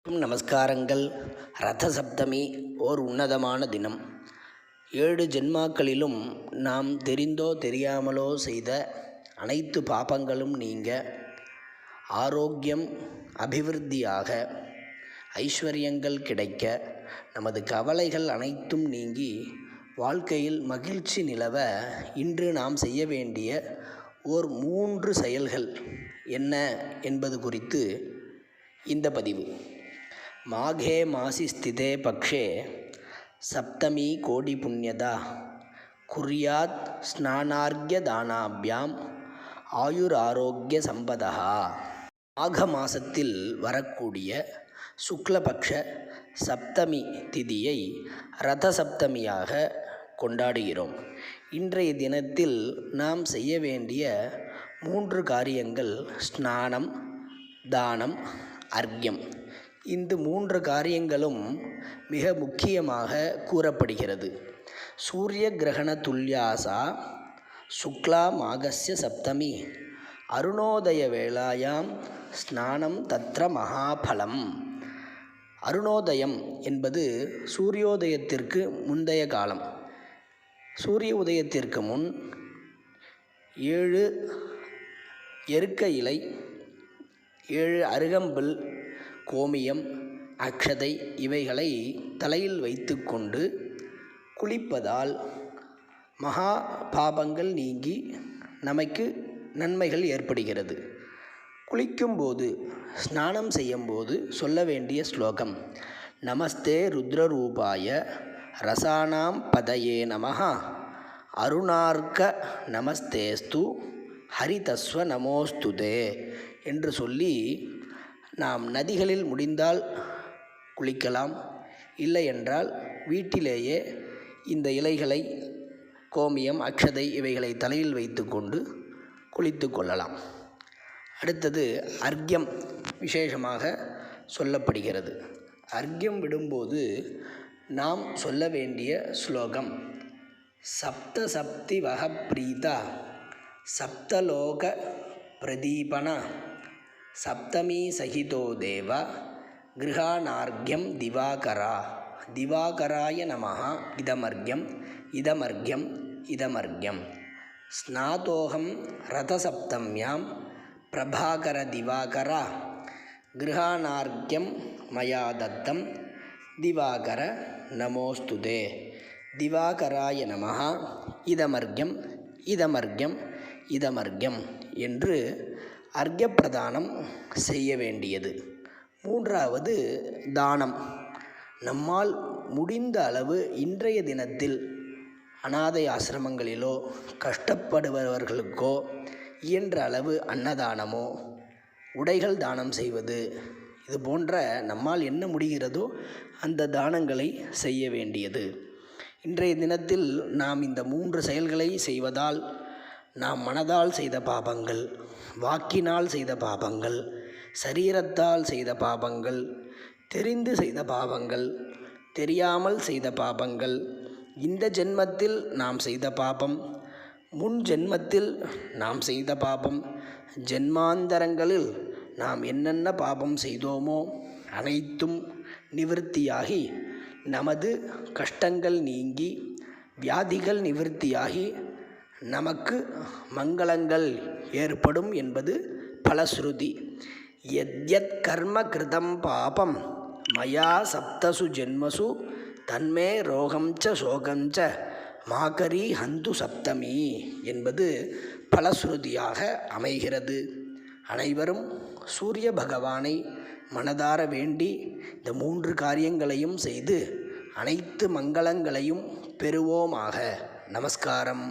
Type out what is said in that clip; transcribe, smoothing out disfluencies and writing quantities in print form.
நமஸ்காரங்கள். ரத சப்தமி ஓர் உன்னதமான தினம். 7 ஜென்மாக்களிலும் நாம் தெரிந்தோ தெரியாமலோ செய்த அனைத்து பாபங்களும் நீங்க, ஆரோக்கியம் அபிவிருத்தியாக, ஐஸ்வர்யங்கள் கிடைக்க, நமது கவலைகள் அனைத்தும் நீங்கி வாழ்க்கையில் மகிழ்ச்சி நிலவ இன்று நாம் செய்ய வேண்டிய ஓர் 3 செயல்கள் என்ன என்பது குறித்து இந்த பதிவு. மாகே மாசி ஸ்திதே பக்ஷே சப்தமி கோடி புண்ணியதா குர்யாத் ஸ்நானார்க்ய தானாபியாம் ஆயுர் ஆரோக்கிய சம்பதா. மாக மாசத்தில் வரக்கூடிய சுக்லபக்ஷ சப்தமி திதியை ரத சப்தமியாக கொண்டாடுகிறோம். இன்றைய தினத்தில் நாம் செய்ய வேண்டிய 3 காரியங்கள் ஸ்நானம், தானம், அர்க்யம். இந்த 3 காரியங்களும் மிக முக்கியமாக கூறப்படுகிறது. சூரிய கிரகண துல்யாசா சுக்லா மாகஸ்ய சப்தமி அருணோதய வேளாயாம் ஸ்நானம் தத்ர மகாபலம். அருணோதயம் என்பது சூரியோதயத்திற்கு முந்தைய காலம். சூரிய உதயத்திற்கு முன் 7 எருக்க இலை, 7 அருகம்புல், கோமியம், அக்ஷதை இவைகளை தலையில் வைத்து கொண்டு குளிப்பதால் மகா பாபங்கள் நீங்கி நமக்கு நன்மைகள் ஏற்படுகிறது. குளிக்கும்போது, ஸ்நானம் செய்யும்போது சொல்ல வேண்டிய ஸ்லோகம்: நமஸ்தே ருத்ரரூபாய ரசானாம் பதயே நமஹ அருணார்க்க நமஸ்தேஸ்து ஹரிதஸ்வ நமோஸ்துதே என்று சொல்லி நாம் நதிகளில் முடிந்தால் குளிக்கலாம். இல்லை என்றால் வீட்டிலேயே இந்த இலைகளை, கோமியம், அக்ஷதை இவைகளை தலையில் வைத்து கொண்டு குளித்து கொள்ளலாம். அடுத்தது அர்க்யம் விசேஷமாக சொல்லப்படுகிறது. அர்க்யம் விடும்போது நாம் சொல்ல வேண்டிய ஸ்லோகம்: சப்த சப்தி வக பிரீதா சப்தலோக பிரதீபன சப்தமீ சகிதோ தேவ கிருஹாணார்க்யம் திவாகரா. திவாகராய நமஹ இதமர்க்யம் இதமர்க்யம் இதமர்க்யம். ஸ்நாதோஹம் ரதசப்தம்யாம் பிரபாகர திவாகரா கிருஹாணார்க்யம் மயா தத்தம் திவாகர நமோஸ்துதே. திவாகராய நமஹ இதமர்க்யம் இதமர்க்யம் இதமர்க்யம் என்று அர்க்ய பிரதானம் செய்ய வேண்டியது. 3வது தானம். நம்மால் முடிந்த அளவு இன்றைய தினத்தில் அனாதை ஆசிரமங்களிலோ கஷ்டப்படுபவர்களுக்கோ இயன்ற அளவு அன்னதானமோ, உடைகள் தானம் செய்வது, இது போன்ற நம்மால் என்ன முடிகிறதோ அந்த தானங்களை செய்ய வேண்டியது. இன்றைய தினத்தில் நாம் இந்த 3 செயல்களை செய்வதால் நாம் மனதால் செய்த பாபங்கள், வாக்கினால் செய்த பாபங்கள், சரீரத்தால் செய்த பாபங்கள், தெரிந்து செய்த பாபங்கள், தெரியாமல் செய்த பாபங்கள், இந்த ஜென்மத்தில் நாம் செய்த பாபம், முன் ஜென்மத்தில் நாம் செய்த பாபம், ஜென்மாந்தரங்களில் நாம் என்னென்ன பாபம் செய்தோமோ அனைத்தும் நிவிருத்தியாகி, நமது கஷ்டங்கள் நீங்கி, வியாதிகள் நிவிருத்தியாகி நமக்கு மங்களங்கள் ஏற்படும் என்பது பலஸ்ருதி. யத்யத் கர்ம கிருதம் பாபம் மயா சப்தசு ஜென்மசு தன்மே ரோகஞ்ச சோகஞ்ச மாகரி ஹந்து சப்தமி என்பது பலஸ்ருதியாக அமைகிறது. அனைவரும் சூரிய பகவானை மனதார வேண்டி இந்த 3 காரியங்களையும் செய்து அனைத்து மங்களங்களையும் பெறுவோமாக. நமஸ்காரம்.